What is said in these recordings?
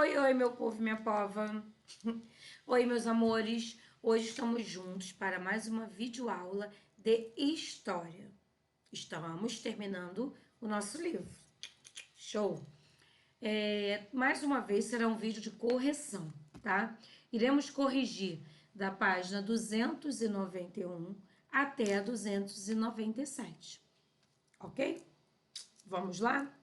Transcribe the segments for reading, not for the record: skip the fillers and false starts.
Oi, oi, meu povo e minha pova. Oi, meus amores. Hoje estamos juntos para mais uma videoaula de história. Estamos terminando o nosso livro. Show! Mais uma vez será um vídeo de correção, tá? Iremos corrigir da página 291 até a 297, ok? Vamos lá?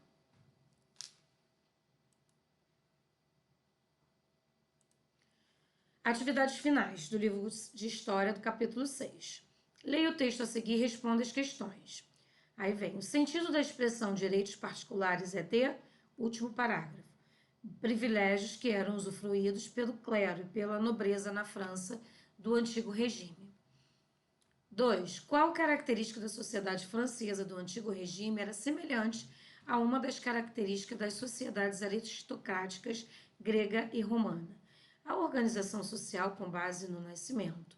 Atividades finais do livro de História do capítulo 6. Leia o texto a seguir e responda as questões. Aí vem, o sentido da expressão direitos particulares é ter, último parágrafo, privilégios que eram usufruídos pelo clero e pela nobreza na França do antigo regime. 2. Qual característica da sociedade francesa do antigo regime era semelhante a uma das características das sociedades aristocráticas grega e romana? A organização social com base no nascimento.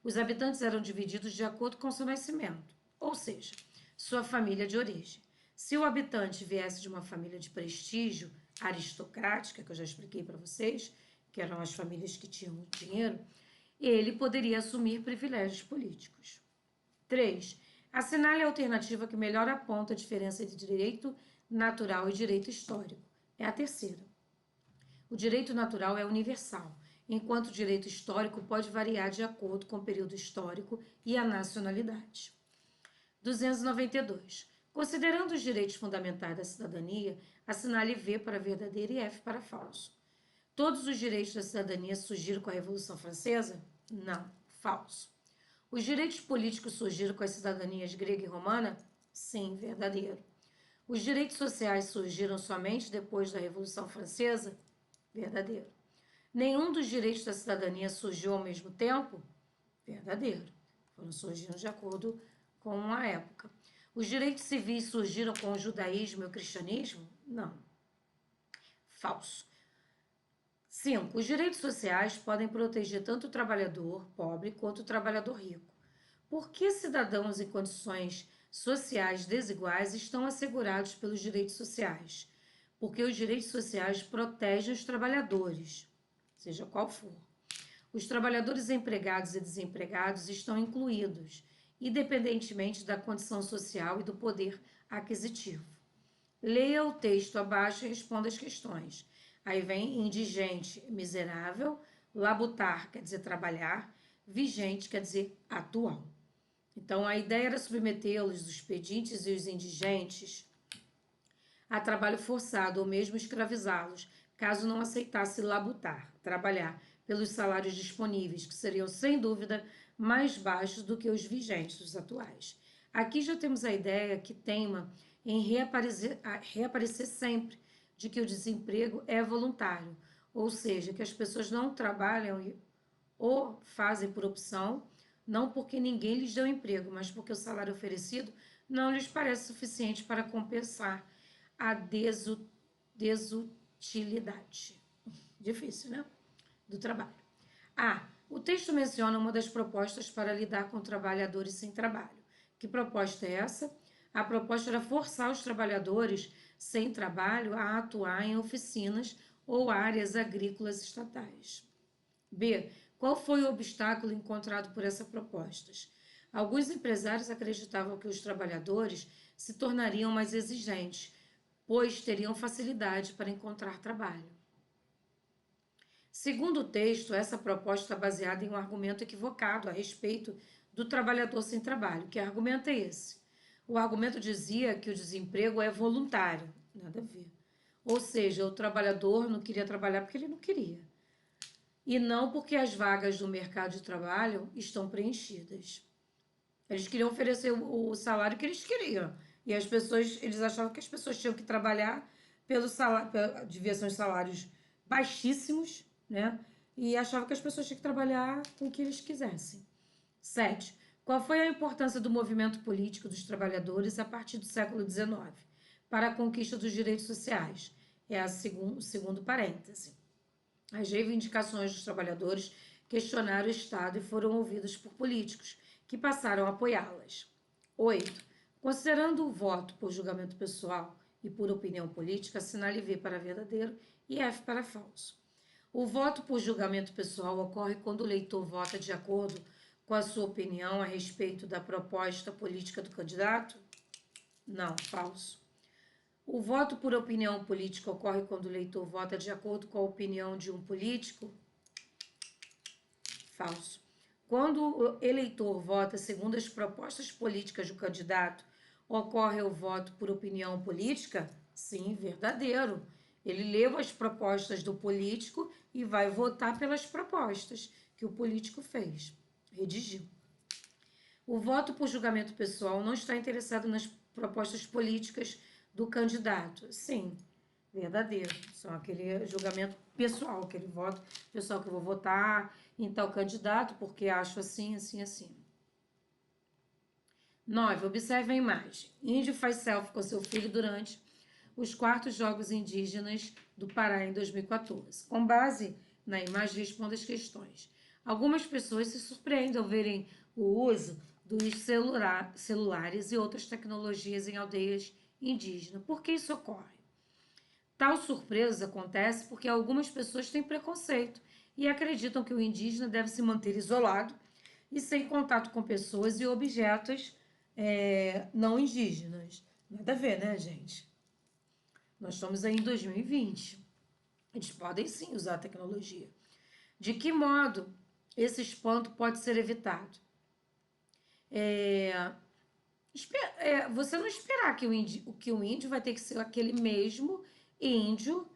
Os habitantes eram divididos de acordo com seu nascimento, ou seja, sua família de origem. Se o habitante viesse de uma família de prestígio aristocrática, que eu já expliquei para vocês, que eram as famílias que tinham dinheiro, ele poderia assumir privilégios políticos. 3. Assinale a alternativa que melhor aponta a diferença entre direito natural e direito histórico. É a terceira. O direito natural é universal, enquanto o direito histórico pode variar de acordo com o período histórico e a nacionalidade. 292. Considerando os direitos fundamentais da cidadania, assinale V para verdadeiro e F para falso. Todos os direitos da cidadania surgiram com a Revolução Francesa? Não, falso. Os direitos políticos surgiram com as cidadanias grega e romana? Sim, verdadeiro. Os direitos sociais surgiram somente depois da Revolução Francesa? Verdadeiro. Nenhum dos direitos da cidadania surgiu ao mesmo tempo? Verdadeiro. Foram surgindo de acordo com a época. Os direitos civis surgiram com o judaísmo e o cristianismo? Não. Falso. 5. Os direitos sociais podem proteger tanto o trabalhador pobre quanto o trabalhador rico. Por que cidadãos em condições sociais desiguais estão assegurados pelos direitos sociais? Porque os direitos sociais protegem os trabalhadores, seja qual for. Os trabalhadores empregados e desempregados estão incluídos, independentemente da condição social e do poder aquisitivo. Leia o texto abaixo e responda as questões. Aí vem indigente, miserável, labutar, quer dizer trabalhar, vigente, quer dizer atual. Então, a ideia era submetê-los, os pedintes e os indigentes, a trabalho forçado ou mesmo escravizá-los, caso não aceitasse labutar, trabalhar, pelos salários disponíveis, que seriam, sem dúvida, mais baixos do que os vigentes, os atuais. Aqui já temos a ideia que teima em reaparecer sempre de que o desemprego é voluntário, ou seja, que as pessoas não trabalham ou fazem por opção, não porque ninguém lhes deu emprego, mas porque o salário oferecido não lhes parece suficiente para compensar a desutilidade. Difícil, né? Do trabalho. O texto menciona uma das propostas para lidar com trabalhadores sem trabalho. Que proposta é essa? A proposta era forçar os trabalhadores sem trabalho a atuar em oficinas ou áreas agrícolas estatais. B. Qual foi o obstáculo encontrado por essa proposta? Alguns empresários acreditavam que os trabalhadores se tornariam mais exigentes, pois teriam facilidade para encontrar trabalho. Segundo o texto, essa proposta está baseada em um argumento equivocado a respeito do trabalhador sem trabalho. Que argumento é esse? O argumento dizia que o desemprego é voluntário. Nada a ver. Ou seja, o trabalhador não queria trabalhar porque ele não queria. E não porque as vagas do mercado de trabalho estão preenchidas. Eles queriam oferecer o salário que eles queriam. E as pessoas, eles achavam que as pessoas tinham que trabalhar pelo salário, devia ser salários baixíssimos, né? E achavam que as pessoas tinham que trabalhar com o que eles quisessem. 7. Qual foi a importância do movimento político dos trabalhadores a partir do século XIX para a conquista dos direitos sociais? É o segundo parêntese. As reivindicações dos trabalhadores questionaram o Estado e foram ouvidas por políticos, que passaram a apoiá-las. 8. Considerando o voto por julgamento pessoal e por opinião política, assinale V para verdadeiro e F para falso. O voto por julgamento pessoal ocorre quando o leitor vota de acordo com a sua opinião a respeito da proposta política do candidato? Não, falso. O voto por opinião política ocorre quando o leitor vota de acordo com a opinião de um político? Falso. Quando o eleitor vota segundo as propostas políticas do candidato, ocorre o voto por opinião política? Sim, verdadeiro. Ele leva as propostas do político e vai votar pelas propostas que o político fez, redigiu. O voto por julgamento pessoal não está interessado nas propostas políticas do candidato. Sim, verdadeiro. São aquele julgamento pessoal, aquele voto pessoal que eu vou votar em tal candidato porque acho assim, assim, assim. 9. Observe a imagem. Índio faz selfie com seu filho durante os quartos Jogos Indígenas do Pará em 2014. Com base na imagem, responda as questões. Algumas pessoas se surpreendem ao verem o uso dos celulares e outras tecnologias em aldeias indígenas. Por que isso ocorre? Tal surpresa acontece porque algumas pessoas têm preconceito e acreditam que o indígena deve se manter isolado e sem contato com pessoas e objetos não indígenas. Nada a ver, né, gente? Nós estamos aí em 2020. Eles podem sim usar a tecnologia. De que modo esse espanto pode ser evitado? Você não esperar que o índio vai ter que ser aquele mesmo índio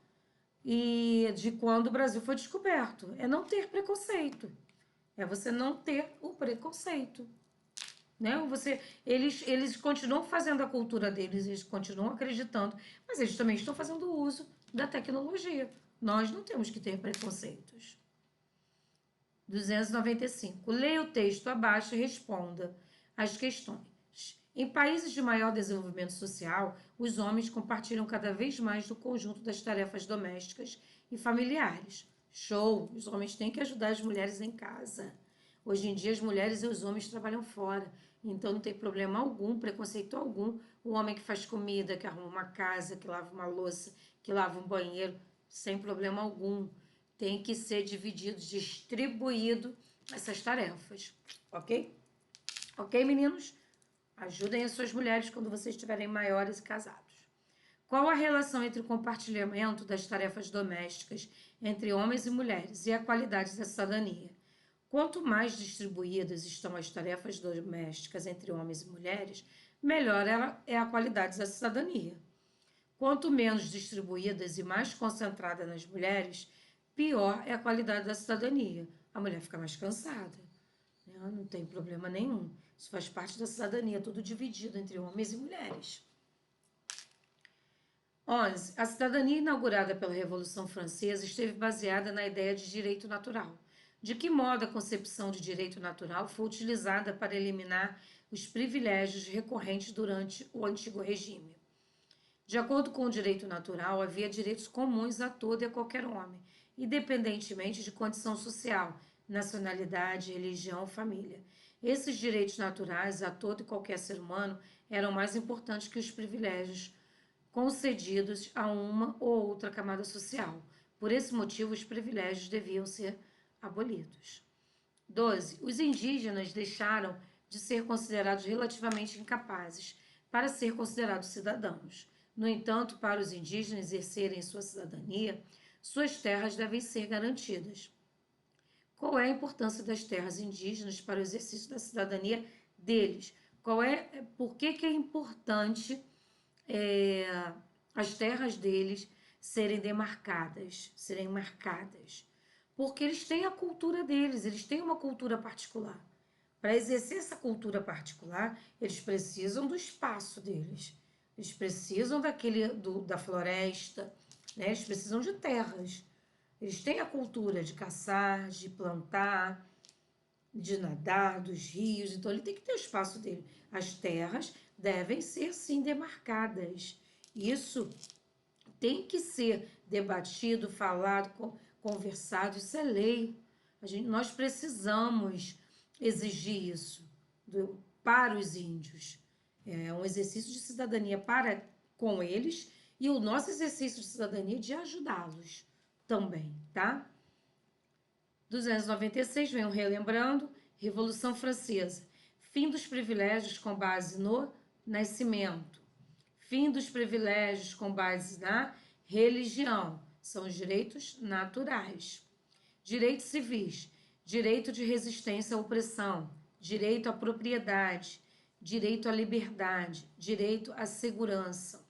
e de quando o Brasil foi descoberto. É não ter preconceito. É você não ter o preconceito. Né? Eles continuam fazendo a cultura deles, eles continuam acreditando, mas eles também estão fazendo uso da tecnologia. Nós não temos que ter preconceitos. 295. Leia o texto abaixo e responda as questões. Em países de maior desenvolvimento social, os homens compartilham cada vez mais do conjunto das tarefas domésticas e familiares. Show! Os homens têm que ajudar as mulheres em casa. Hoje em dia, as mulheres e os homens trabalham fora, então não tem problema algum, preconceito algum. O homem que faz comida, que arruma uma casa, que lava uma louça, que lava um banheiro, sem problema algum. Tem que ser dividido, distribuído essas tarefas, ok? Ok, meninos? Ajudem as suas mulheres quando vocês estiverem maiores e casados. Qual a relação entre o compartilhamento das tarefas domésticas entre homens e mulheres e a qualidade da cidadania? Quanto mais distribuídas estão as tarefas domésticas entre homens e mulheres, melhor é a qualidade da cidadania. Quanto menos distribuídas e mais concentrada nas mulheres, pior é a qualidade da cidadania. A mulher fica mais cansada, né? Não tem problema nenhum. Isso faz parte da cidadania, tudo dividido entre homens e mulheres. 11. A cidadania inaugurada pela Revolução Francesa esteve baseada na ideia de direito natural. De que modo a concepção de direito natural foi utilizada para eliminar os privilégios recorrentes durante o antigo regime? De acordo com o direito natural, havia direitos comuns a todo e a qualquer homem, independentemente de condição social, nacionalidade, religião, família. Esses direitos naturais a todo e qualquer ser humano eram mais importantes que os privilégios concedidos a uma ou outra camada social. Por esse motivo, os privilégios deviam ser abolidos. 12. Os indígenas deixaram de ser considerados relativamente incapazes para ser considerados cidadãos. No entanto, para os indígenas exercerem sua cidadania, suas terras devem ser garantidas. Qual é a importância das terras indígenas para o exercício da cidadania deles? Por que é importante as terras deles serem demarcadas, serem marcadas? Porque eles têm a cultura deles, eles têm uma cultura particular. Para exercer essa cultura particular, eles precisam do espaço deles. Eles precisam da floresta, né? Eles precisam de terras. Eles têm a cultura de caçar, de plantar, de nadar, dos rios. Então, ele tem que ter o espaço dele. As terras devem ser, sim, demarcadas. Isso tem que ser debatido, falado, conversado. Isso é lei. Nós precisamos exigir isso para os índios. É um exercício de cidadania com eles e o nosso exercício de cidadania de ajudá-los. também, tá? 296, venho relembrando, Revolução Francesa. Fim dos privilégios com base no nascimento. Fim dos privilégios com base na religião. São os direitos naturais. Direitos civis. Direito de resistência à opressão. Direito à propriedade. Direito à liberdade. Direito à segurança.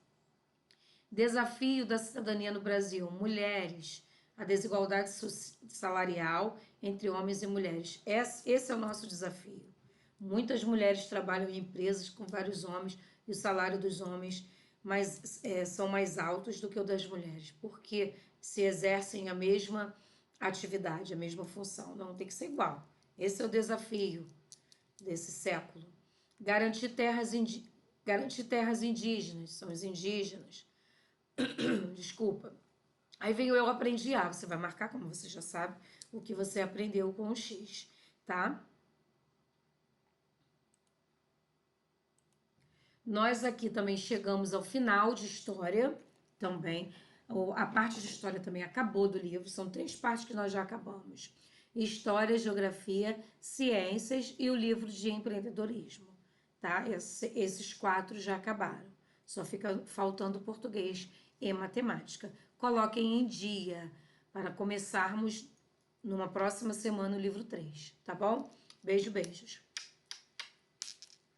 Desafio da cidadania no Brasil. Mulheres. A desigualdade salarial entre homens e mulheres. Esse é o nosso desafio. Muitas mulheres trabalham em empresas com vários homens e o salário dos homens são mais altos do que o das mulheres, porque se exercem a mesma atividade, a mesma função. Não tem que ser igual. Esse é o desafio desse século. Garantir terras indígenas, são os indígenas. Desculpa. Aí vem o eu aprendi a, você vai marcar, como você já sabe, o que você aprendeu com o X, tá? Nós aqui também chegamos ao final de história, também. A parte de história também acabou do livro, são 3 partes que nós já acabamos. História, geografia, ciências e o livro de empreendedorismo, tá? Esses 4 já acabaram. Só fica faltando português e matemática. Coloquem em dia para começarmos numa próxima semana o livro 3, tá bom? Beijos.